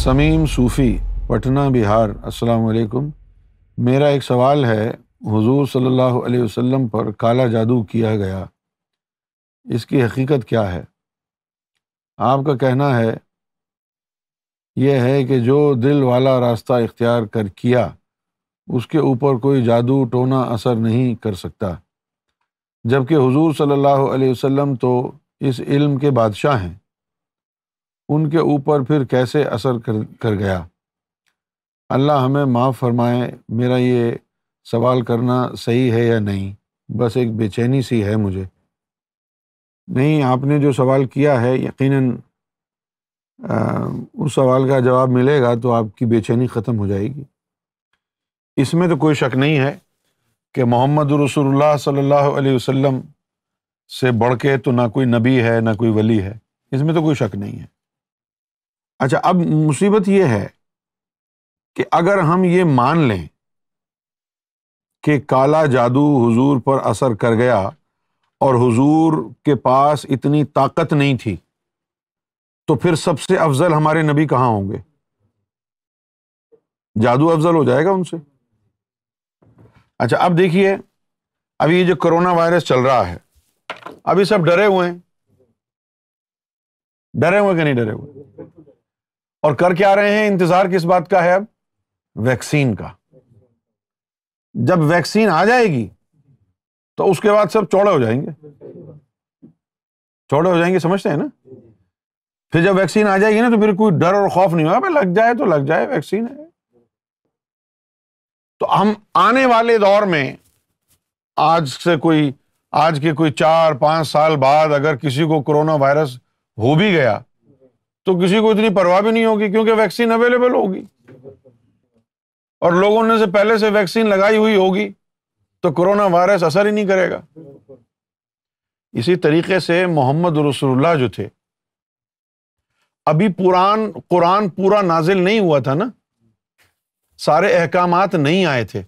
سمیم صوفی، پٹنہ بہار۔ السلام علیکم۔ میرا ایک سوال ہے، حضور صلی اللہ علیہ وسلم پر کالا جادو کیا گیا، اس کی حقیقت کیا ہے؟ آپ کا کہنا ہے یہ ہے کہ جو دل والا راستہ اختیار کر کیا اس کے اوپر کوئی جادو ٹونا اثر نہیں کر سکتا، جبکہ حضور صلی اللہ علیہ وسلم تو اس علم کے بادشاہ ہیں، ان کے اوپر پھر کیسے اثر کر گیا؟ اللہ ہمیں معاف فرمائے، میرا یہ سوال کرنا صحیح ہے یا نہیں، بس ایک بے چینی سی ہے مجھے۔ نہیں، آپ نے جو سوال کیا ہے یقیناً اس سوال کا جواب ملے گا تو آپ کی بے چینی ختم ہو جائے گی۔ اس میں تو کوئی شک نہیں ہے کہ محمد رسول اللہ صلی اللہ علیہ وسلم سے بڑھ کے تو نہ کوئی نبی ہے نہ کوئی ولی ہے، اس میں تو کوئی شک نہیں ہے۔ اچھا، اب مصیبت یہ ہے کہ اگر ہم یہ مان لیں کہ کالا جادو حضور پر اثر کر گیا اور حضور کے پاس اتنی طاقت نہیں تھی، تو پھر سب سے افضل ہمارے نبی کہاں ہوں گے؟ جادو افضل ہو جائے گا ان سے۔ اچھا، اب دیکھیے، اب یہ جو کرونا وائرس چل رہا ہے، ابھی سب ڈرے ہوئے ہیں، ڈرے ہوئے کہ نہیں ڈرے ہوئے؟ اور کر کے آ رہے ہیں، انتظار کس بات کا ہے؟ اب ویکسین کا۔ جب ویکسین آ جائے گی تو اس کے بعد سب چوڑے ہو جائیں گے، چوڑے ہو جائیں گے، سمجھتے ہیں نا؟ پھر جب ویکسین آ جائے گی نا تو پھر کوئی ڈر اور خوف نہیں ہوگا، لگ جائے تو لگ جائے، ویکسین ہے۔ تو ہم آنے والے دور میں آج کے کوئی 4-5 سال بعد اگر کسی کو کرونا وائرس ہو بھی گیا تو کسی کو اتنی پرواہ بھی نہیں ہوگی، کیونکہ ویکسین اویلیبل ہوگی اور لوگوں نے سے پہلے سے ویکسین لگائی ہوئی ہوگی، تو کرونا وائرس اثر ہی نہیں کرے گا۔ اسی طریقے سے محمد رسول اللہ جو تھے، ابھی قرآن پورا نازل نہیں ہوا تھا نا، سارے احکامات نہیں آئے تھے،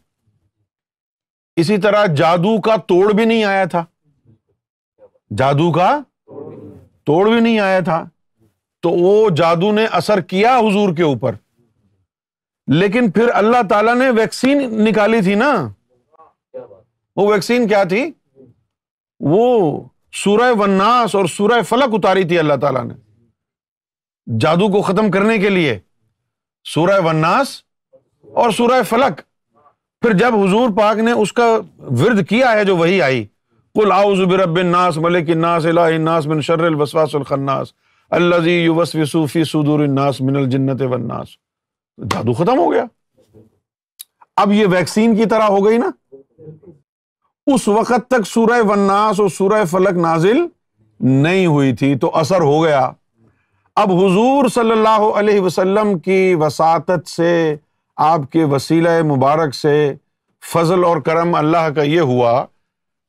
اسی طرح جادو کا توڑ بھی نہیں آیا تھا، جادو کا توڑ بھی نہیں آیا تھا، تو وہ جادو نے اثر کیا حضور کے اوپر، لیکن پھر اللہ تعالیٰ نے ویکسین نکالی تھی نا۔ وہ ویکسین کیا تھی؟ وہ سورہ والناس اور سورہ فلق اتاری تھی اللہ تعالیٰ نے جادو کو ختم کرنے کے لیے، سورہ والناس اور سورہ فلق۔ پھر جب حضور پاک نے اس کا ورد کیا ہے، جو وحی آئی، قل اعوذ برب الناس ملک الناس الہ الناس من شر الوسواس الخناس الذی یوسوس فی صدور الناس من الجنۃ والناس، جادو ختم ہو گیا۔ اب یہ ویکسین کی طرح ہو گئی نا۔ اس وقت تک سورہ والناس اور سورہ فلق نازل نہیں ہوئی تھی تو اثر ہو گیا۔ اب حضور صلی اللہ علیہ وسلم کی وساطت سے، آپ کے وسیلہ مبارک سے فضل اور کرم اللہ کا یہ ہوا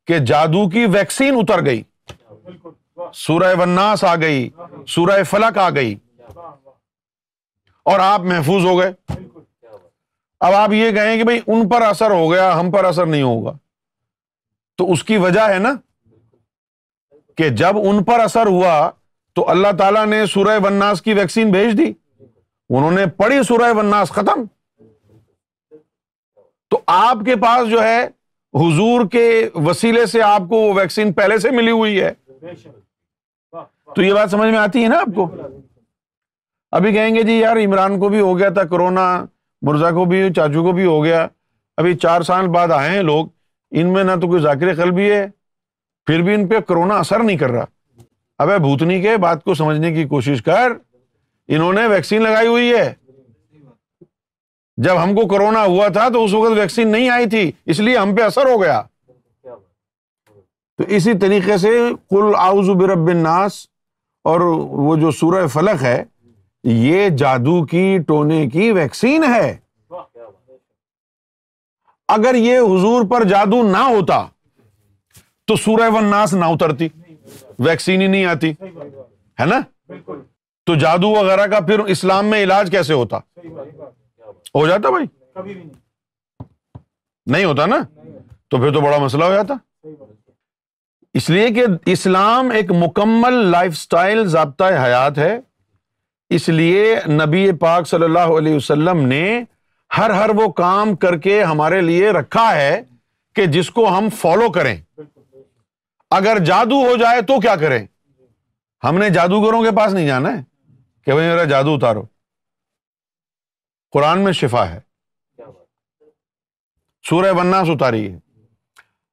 کہ جادو کی ویکسین اتر گئی، سورہ والناس آ گئی، سورہ فلق آ گئی، اور آپ محفوظ ہو گئے۔ اب آپ یہ کہیں کہ بھئی ان پر اثر ہو گیا، ہم پر اثر نہیں ہوگا، تو اس کی وجہ ہے نا کہ جب ان پر اثر ہوا تو اللہ تعالیٰ نے سورہ والناس کی ویکسین بھیج دی، انہوں نے پڑھی سورہ والناس، ختم۔ تو آپ کے پاس جو ہے حضور کے وسیلے سے آپ کو وہ ویکسین پہلے سے ملی ہوئی ہے۔ تو یہ بات سمجھ میں آتی ہے نا آپ کو؟ ابھی کہیں گے جی یار عمران کو بھی ہو گیا تھا کرونا، مرزا کو بھی، چاچو کو بھی ہو گیا، ابھی 4 سال بعد آئے ہیں لوگ، ان میں نہ تو کوئی ذاکر قلبی ہے، پھر بھی ان پہ کرونا اثر نہیں کر رہا۔ ابے بھوتنی کے بات کو سمجھنے کی کوشش کر، انہوں نے ویکسین لگائی ہوئی ہے۔ جب ہم کو کرونا ہوا تھا تو اس وقت ویکسین نہیں آئی تھی، اس لیے ہم پہ اثر ہو گیا۔ تو اسی طریقے سے قل اعوذ برب الناس اور وہ جو سورہ فلق ہے، یہ جادو کی ٹونے کی ویکسین ہے۔ اگر یہ حضور پر جادو نہ ہوتا تو سورہ والناس نہ اترتی، ویکسین ہی نہیں آتی، ہے نا؟ تو جادو وغیرہ کا پھر اسلام میں علاج کیسے ہوتا؟ ہو جاتا بھائی؟ نہیں ہوتا نا، تو پھر تو بڑا مسئلہ ہو جاتا۔ اس لیے کہ اسلام ایک مکمل لائف سٹائل، ضابطہ حیات ہے اس لیے نبی پاک صلی اللہ علیہ وسلم نے ہر وہ کام کر کے ہمارے لیے رکھا ہے کہ جس کو ہم فالو کریں۔ اگر جادو ہو جائے تو کیا کریں؟ ہم نے جادوگروں کے پاس نہیں جانا ہے کہ بھئی میرا جادو اتارو۔ قرآن میں شفا ہے، سورہ والناس اتاری ہے۔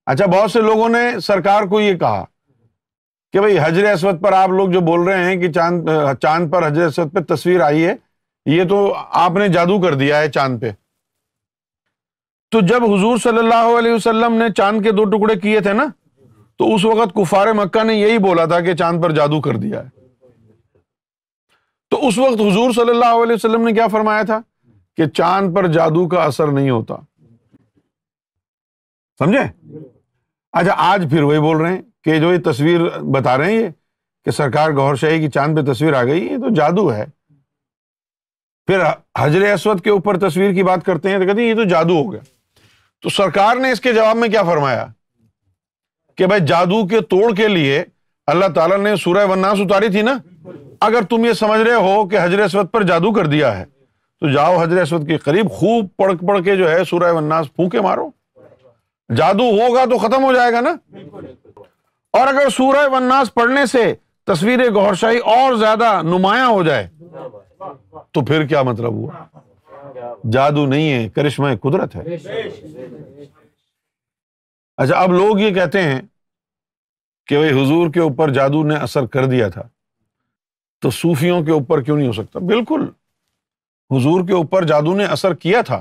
اچھا، بہت سے لوگوں نے سرکار کو یہ کہا کہ بھئی حجر اسود پر آپ لوگ جو بول رہے ہیں کہ چاند پر حجر اسود پہ تصویر آئی ہے، یہ تو آپ نے جادو کر دیا ہے چاند پہ۔ تو جب حضور صلی اللہ علیہ وسلم نے چاند کے 2 ٹکڑے کیے تھے نا، تو اس وقت کفار مکہ نے یہی بولا تھا کہ چاند پر جادو کر دیا ہے۔ تو اس وقت حضور صلی اللہ علیہ وسلم نے کیا فرمایا تھا کہ چاند پر جادو کا اثر نہیں ہوتا۔ سمجھے؟ اچھا، آج پھر وہی بول رہے ہیں کہ جو یہ تصویر بتا رہے ہیں یہ کہ سرکار گوھر شاہی کی چاند پہ تصویر آ گئی، یہ تو جادو ہے۔ پھر حجر اسود کے اوپر تصویر کی بات کرتے ہیں تو کہتے ہیں یہ تو جادو ہو گیا۔ تو سرکار نے اس کے جواب میں کیا فرمایا کہ بھائی جادو کے توڑ کے لیے اللہ تعالیٰ نے سورہ والناس اتاری تھی نا۔ اگر تم یہ سمجھ رہے ہو کہ حجر اسود پر جادو کر دیا ہے تو جاؤ حجر اسود کے قریب خوب پڑھ کے جو ہے سورہ والناس پھونکے مارو، جادو ہوگا تو ختم ہو جائے گا نا۔ اور اگر سورہ والناس پڑھنے سے تصویر گوھر شاہی اور زیادہ نمایاں ہو جائے تو پھر کیا مطلب ہوا؟ جادو نہیں ہے، کرشمہ قدرت ہے۔ اچھا، اب لوگ یہ کہتے ہیں کہ بھئی حضور کے اوپر جادو نے اثر کر دیا تھا تو صوفیوں کے اوپر کیوں نہیں ہو سکتا؟ بالکل، حضور کے اوپر جادو نے اثر کیا تھا،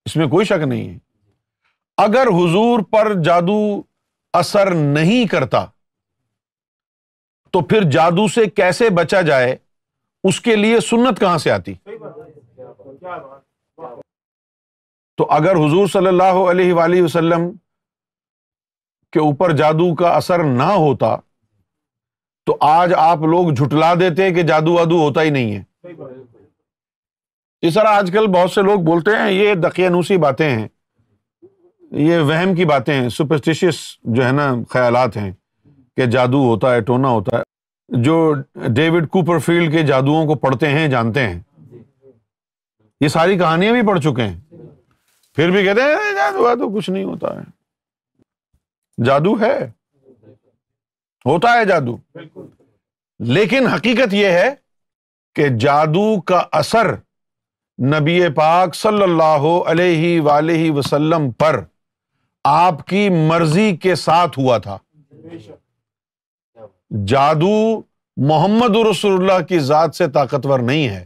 اس میں کوئی شک نہیں ہے۔ اگر حضور پر جادو اثر نہیں کرتا تو پھر جادو سے کیسے بچا جائے، اس کے لیے سنت کہاں سے آتی؟ تو اگر حضور صلی اللہ علیہ وآلہ وسلم کے اوپر جادو کا اثر نہ ہوتا تو آج آپ لوگ جھٹلا دیتے کہ جادو وادو ہوتا ہی نہیں ہے۔ اس طرح آج کل بہت سے لوگ بولتے ہیں یہ دقیانوسی باتیں ہیں، یہ وہم کی باتیں ہیں، سپرسٹیشیس جو ہے نا خیالات ہیں کہ جادو ہوتا ہے، ٹونا ہوتا ہے۔ جو ڈیوڈ کوپر فیلڈ کے جادوؤں کو پڑھتے ہیں جانتے ہیں، یہ ساری کہانیاں بھی پڑھ چکے ہیں، پھر بھی کہتے ہیں جادو وادو کچھ نہیں ہوتا ہے۔ جادو ہے، ہوتا ہے جادو، لیکن حقیقت یہ ہے کہ جادو کا اثر نبی پاک صلی اللہ علیہ وآلہ وسلم پر آپ کی مرضی کے ساتھ ہوا تھا۔ جادو محمد رسول اللہ کی ذات سے طاقتور نہیں ہے۔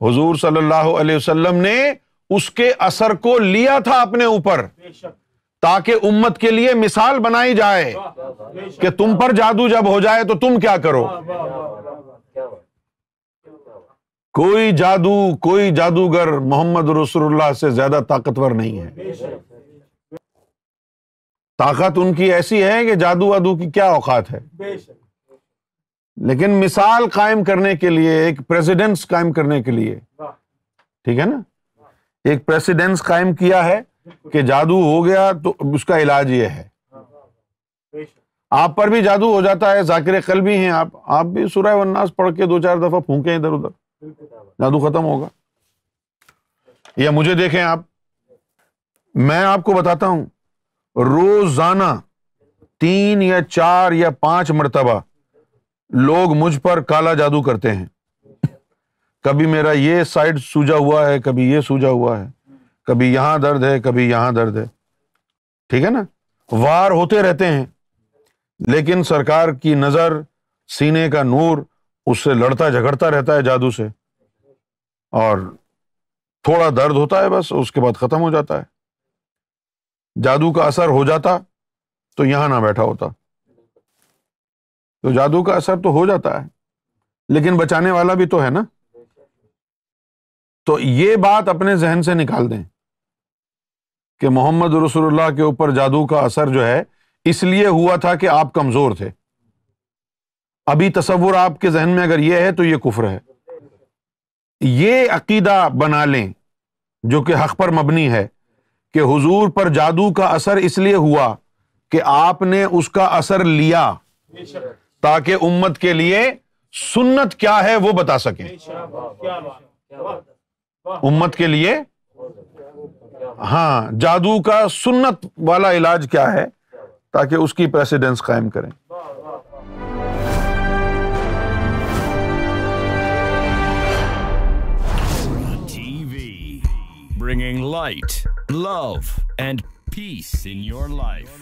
حضور صلی اللہ علیہ وسلم نے اس کے اثر کو لیا تھا اپنے اوپر تاکہ امت کے لیے مثال بنائی جائے کہ تم پر جادو جب ہو جائے تو تم کیا کرو۔ کوئی جادوگر محمد رسول اللہ سے زیادہ طاقتور نہیں ہے۔ طاقت ان کی ایسی ہے کہ جادو وادو کی کیا اوقات ہے، لیکن مثال قائم کرنے کے لیے، ایک پریزیڈنس قائم کرنے کے لیے، ٹھیک ہے نا، ایک پریزیڈنس قائم کیا ہے کہ جادو ہو گیا تو اس کا علاج یہ ہے۔ آپ پر بھی جادو ہو جاتا ہے، ذاکر قلبی ہیں آپ بھی سورہ والناس پڑھ کے 2-4 دفعہ پھونکیں ادھر ادھر، جادو ختم ہوگا۔ یا مجھے دیکھیں آپ، میں آپ کو بتاتا ہوں، روزانہ 3 یا 4 یا 5 مرتبہ لوگ مجھ پر کالا جادو کرتے ہیں۔ کبھی میرا یہ سائڈ سوجا ہوا ہے، کبھی یہ سوجا ہوا ہے، کبھی یہاں درد ہے، کبھی یہاں درد ہے، ٹھیک ہے نا، وار ہوتے رہتے ہیں، لیکن سرکار کی نظر، سینے کا نور اس سے لڑتا جھگڑتا رہتا ہے جادو سے، اور تھوڑا درد ہوتا ہے بس، اس کے بعد ختم ہو جاتا ہے۔ جادو کا اثر ہو جاتا تو یہاں نہ بیٹھا ہوتا۔ تو جادو کا اثر تو ہو جاتا ہے، لیکن بچانے والا بھی تو ہے نا۔ تو یہ بات اپنے ذہن سے نکال دیں کہ محمد رسول اللہ کے اوپر جادو کا اثر جو ہے اس لیے ہوا تھا کہ آپ کمزور تھے۔ ابھی تصور آپ کے ذہن میں اگر یہ ہے تو یہ کفر ہے۔ یہ عقیدہ بنا لیں جو کہ حق پر مبنی ہے کہ حضور پر جادو کا اثر اس لیے ہوا کہ آپ نے اس کا اثر لیا تاکہ امت کے لیے سنت کیا ہے وہ بتا سکیں. امت کے لیے ہاں جادو کا سنت والا علاج کیا ہے تاکہ اس کی پریسیڈنس قائم کریں. Bringing light, love, and peace in your life.